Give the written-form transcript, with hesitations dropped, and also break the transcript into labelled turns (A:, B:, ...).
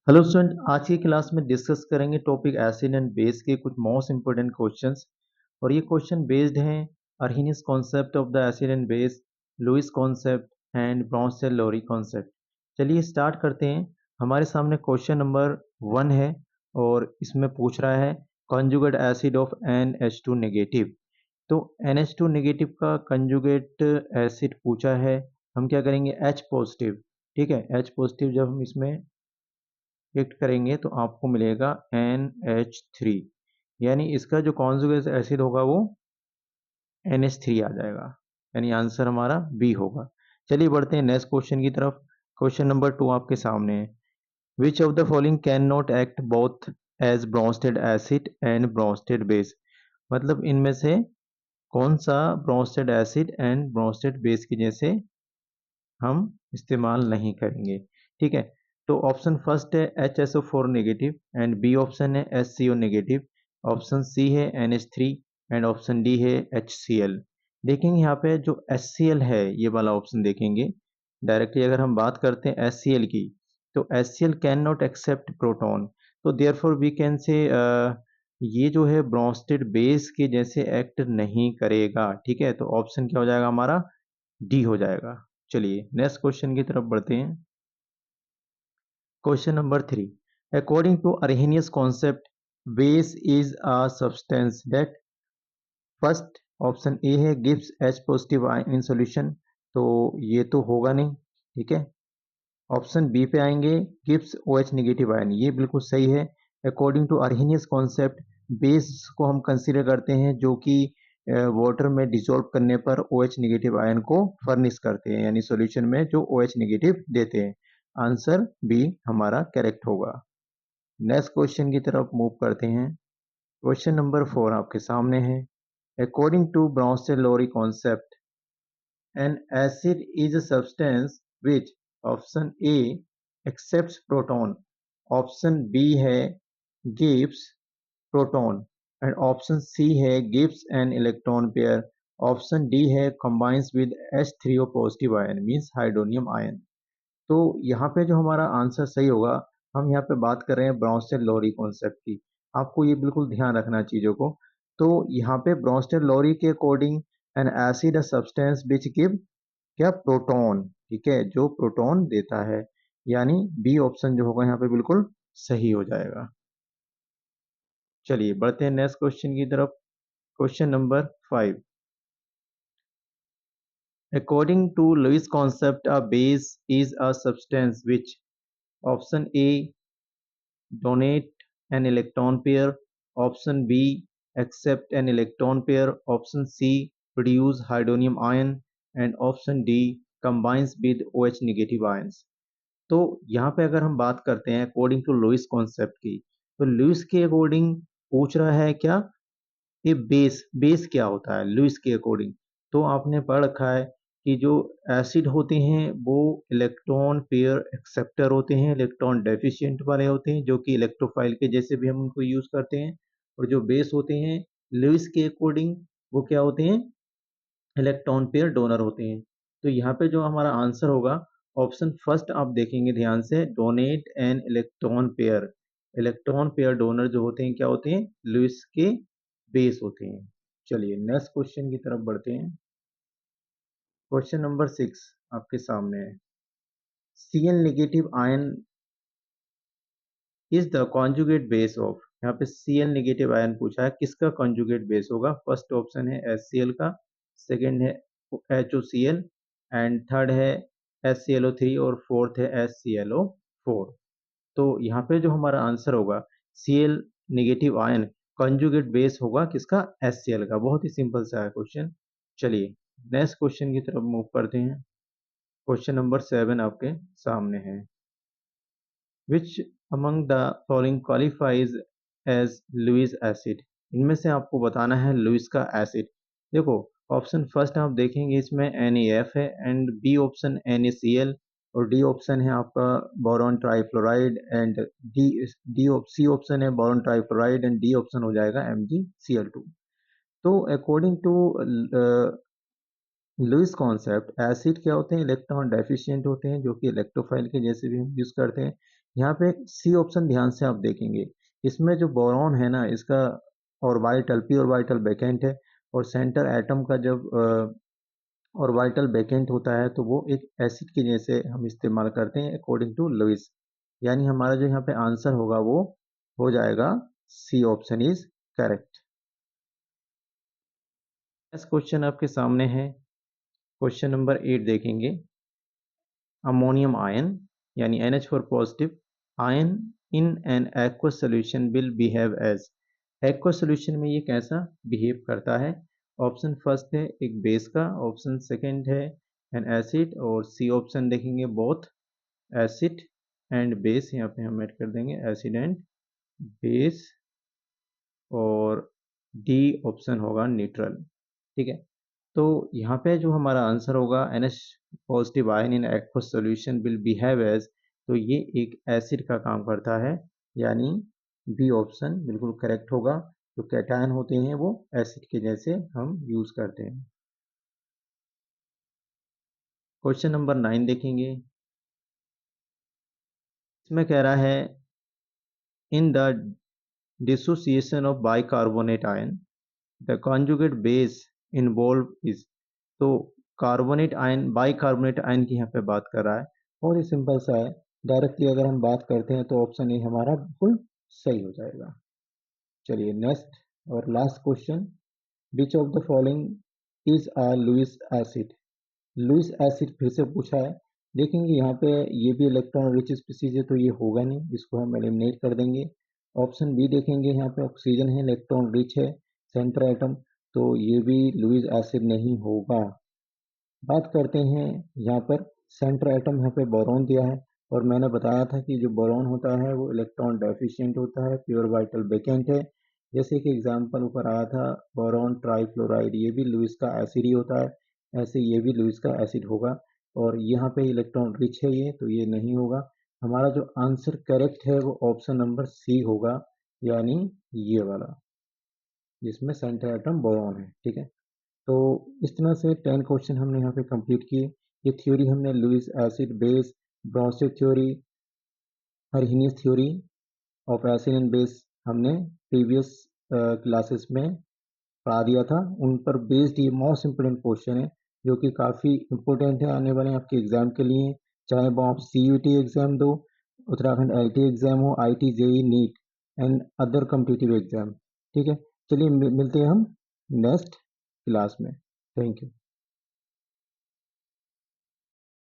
A: Hello student, आज की class में डिस्कस करेंगे टॉपिक एसिड एंड बेस के कुछ मोस्ट इंपोर्टेंट क्वेश्चंस। और ये क्वेश्चन बेस्ड हैं Arrhenius concept of the acid and base, Lewis concept and Bronsted Lowry concept. चलिए स्टार्ट करते हैं। हमारे सामने क्वेश्चन नंबर 1 है और इसमें पूछ रहा है conjugate acid of NH2 negative. तो NH2 नेगेटिव का कंजुगेट एसिड पूछा है। हम क्या करेंगे, H पॉजिटिव। ठीक है, H पॉजिटिव जब हम इसमें एक्ट करेंगे तो आपको मिलेगा NH3, यानी इसका जो कॉन्जुगेट एसिड होगा वो NH3 आ जाएगा, यानी आंसर हमारा बी होगा। चलिए बढ़ते हैं नेक्स्ट क्वेश्चन की तरफ। क्वेश्चन नंबर 2 आपके सामने है। Which of the following can not act both as Bronsted acid and Bronsted base. मतलब इनमें से कौन सा Bronsted acid and Bronsted base की जैसे हम इस्तेमाल नहीं करेंगे। ठीक है, तो ऑप्शन फर्स्ट है HSO4 negative and B option है HCO नेगेटिव, ऑप्शन सी है NH3 एंड ऑप्शन डी है HCl। देखेंगे यहाँ पे जो HCl है ये वाला ऑप्शन देखेंगे डायरेक्टली। अगर हम बात करते हैं HCl की, तो HCl can not accept proton, तो देयरफॉर वी कैन से ये जो है ब्रोंस्टेड बेस के जैसे एक्ट नहीं करेगा। ठीक है, तो ऑप्शन क्या हो जाएगा हमारा, डी हो जाएगा। चलिए नेक्स्ट क्वेश्चन की तरफ बढ़ते हैं। Question number 3, according to Arrhenius concept base is a substance that. First option A है gives H positive ion in solution, तो ये तो होगा नहीं। ठीक है, ऑप्शन बी पे आएंगे गिव्स OH नेगेटिव आयन, ये बिल्कुल सही है। According to Arrhenius concept base को हम कंसीडर करते हैं जो कि वाटर में डिसॉल्व करने पर OH नेगेटिव आयन को फर्निश करते हैं, यानी सॉल्यूशन में जो OH नेगेटिव देते हैं। आंसर बी हमारा करेक्ट होगा। नेक्स्ट क्वेश्चन की तरफ मूव करते हैं। क्वेश्चन नंबर 4 आपके सामने है। According to Bronsted Lowry concept an acid is a substance which option A accepts proton, option B है gives proton and option C है gives an electron pair, option D है combines with H3O positive ion means hydronium ion। तो यहाँ पे जो हमारा answer सही होगा, हम यहाँ पे बात कर रहे हैं ब्राउनस्टेड-लोरी कॉन्सेप्ट की। आपको ये बिल्कुल ध्यान रखना है चीज़ों को। तो यहाँ पे ब्राउनस्टेड-लोरी के according N acid a substance which give क्या, प्रोटॉन। ठीक है, जो प्रोटॉन देता है, यानी बी ऑप्शन जो होगा यहाँ पे बिल्कुल सही हो जाएगा। चलिए बढ़ते हैं नेक्स्ट क्वेश्चन की तरफ। Question number 5, according to Lewis concept a base is a substance which, option A donate an electron pair, option B accept an electron pair, option C produce hydronium ion and option D combines with OH negative ions. तो यहाँ पे अगर हम बात करते हैं according to Lewis concept की, तो लुईस के अकॉर्डिंग पूछ रहा है क्या, ये बेस क्या होता है लुईस के अकॉर्डिंग। तो आपने पढ़ रखा है कि जो एसिड होते हैं वो इलेक्ट्रॉन पेयर एक्सेप्टर होते हैं, इलेक्ट्रॉन डेफिशिएंट वाले होते हैं जो कि इलेक्ट्रोफाइल के जैसे भी हम उनको यूज करते हैं। और जो बेस होते हैं लुईस के अकॉर्डिंग वो क्या होते हैं, इलेक्ट्रॉन पेयर डोनर होते हैं। तो यहाँ पे जो हमारा आंसर होगा ऑप्शन फर्स्ट आप देखेंगे ध्यान से, donate an electron pair. Electron pair donor जो होते हैं क्या होते हैं, लुईस के बेस होते हैं। चलिए नेक्स्ट क्वेश्चन की तरफ बढ़ते हैं। क्वेश्चन नंबर 6 आपके सामने है। Cl negative ion is the conjugate base of. यहाँ पे Cl नेगेटिव आयन पूछा है, किसका कॉन्जुगेट बेस होगा। फर्स्ट ऑप्शन है HCl का, सेकंड है HOCl एंड थर्ड है HClO3 और फोर्थ है HClO4। तो यहाँ पे जो हमारा आंसर होगा Cl negative ion conjugate base होगा किसका, HCl का। बहुत ही सिंपल सा है क्वेश्चन। चलिए नेक्स्ट क्वेश्चन की तरफ मूव करते हैं। क्वेश्चन नंबर 7 आपके सामने है। Which among the following qualifies as Lewis acid। इनमें से आपको बताना है लुईस का एसिड। देखो ऑप्शन फर्स्ट आप देखेंगे इसमें NaF है एंड बी ऑप्शन NaCl और डी ऑप्शन है आपका boron trifluoride and D D C option है boron trifluoride and D option हो जाएगा MgCl2। तो according to Lewis concept acid क्या होते हैं, इलेक्ट्रॉन डेफिशिएंट होते हैं जो कि इलेक्ट्रोफाइल के जैसे भी हम यूज करते हैं। यहाँ पे सी ऑप्शन ध्यान से आप देखेंगे, इसमें जो बोरॉन है ना, इसका ऑर्बिटल पी ऑर्बिटल वैकेंट है, और सेंटर एटम का जब ऑर्बिटल वैकेंट होता है तो वो एक एसिड के जैसे हम इस्तेमाल करते हैं अकॉर्डिंग टू लुइस। यानी हमारा जो यहाँ पे आंसर होगा वो हो जाएगा C option is correct. Next question आपके सामने है, क्वेश्चन नंबर 8 देखेंगे। अमोनियम आयन यानी NH4 positive ion in an aqueous solution will behave as. Aqueous solution में ये कैसा बिहेव करता है? ऑप्शन फर्स्ट है एक बेस का, ऑप्शन सेकंड है एन एसिड, और सी ऑप्शन देखेंगे बोथ एसिड एंड बेस। यहाँ पे हम ऐड कर देंगे एसिड एंड बेस, और डी ऑप्शन होगा न्यूट्रल। ठीक है, तो यहाँ पे जो हमारा आंसर होगा NH positive ion in aqueous solution will behave as, तो ये एक एसिड का काम करता है, यानी बी ऑप्शन बिल्कुल करेक्ट होगा। जो कैटायन होते हैं वो एसिड के जैसे हम यूज करते हैं। क्वेश्चन नंबर 9 देखेंगे। इसमें कह रहा है in the dissociation of bicarbonate ion the conjugate base involve is. तो कार्बोनेट आयन बाइकार्बोनेट आयन की यहाँ पे बात कर रहा है, बहुत ही सिंपल सा है। डायरेक्टली अगर हम बात करते हैं तो ऑप्शन ए हमारा बिल्कुल सही हो जाएगा। चलिए नेक्स्ट और last question, which of the following is a Lewis acid. Lewis acid फिर से पूछा है। देखेंगे यहाँ पे ये भी इलेक्ट्रॉन रिच स्पीसीज है तो ये होगा नहीं, इसको हम एलिमिनेट कर देंगे। ऑप्शन बी देखेंगे, यहाँ पे ऑक्सीजन है, इलेक्ट्रॉन रिच है, सेंटर एटम, तो ये भी लुइस एसिड नहीं होगा। बात करते हैं यहाँ पर सेंटर एटम, यहाँ पे बोरॉन दिया है, और मैंने बताया था कि जो बोरॉन होता है वो इलेक्ट्रॉन डेफिशिएंट होता है, प्योर वाइटल वैकेंट है। जैसे कि एग्जांपल ऊपर आया था बोरॉन ट्राइफ्लोराइड, ये भी लुइस का एसिड ही होता है, ऐसे ये भी लुइस का एसिड होगा। और यहाँ पे इलेक्ट्रॉन रिच है ये, तो ये नहीं होगा। हमारा जो आंसर करेक्ट है वो ऑप्शन नंबर सी होगा, यानी ये वाला, जिसमें सेंटर एटम बोरॉन है। ठीक है, तो इस तरह से 10 क्वेश्चन हमने यहाँ पे कंप्लीट किए। ये थ्योरी हमने Lewis acid base, Bronsted theory, Arrhenius theory of acid and base हमने प्रीवियस क्लासेस में पढ़ा दिया था। उन पर बेस्ड ये मोस्ट इम्पोर्टेंट क्वेश्चन है, जो कि काफ़ी इम्पोर्टेंट है आने वाले आपके एग्जाम के लिए, चाहे वो आप CUT एग्जाम दो, उत्तराखंड LT एग्जाम हो, IT JEE neat and other competitive exam. ठीक है, चलिए मिलते हैं हम नेक्स्ट क्लास में। Thank you.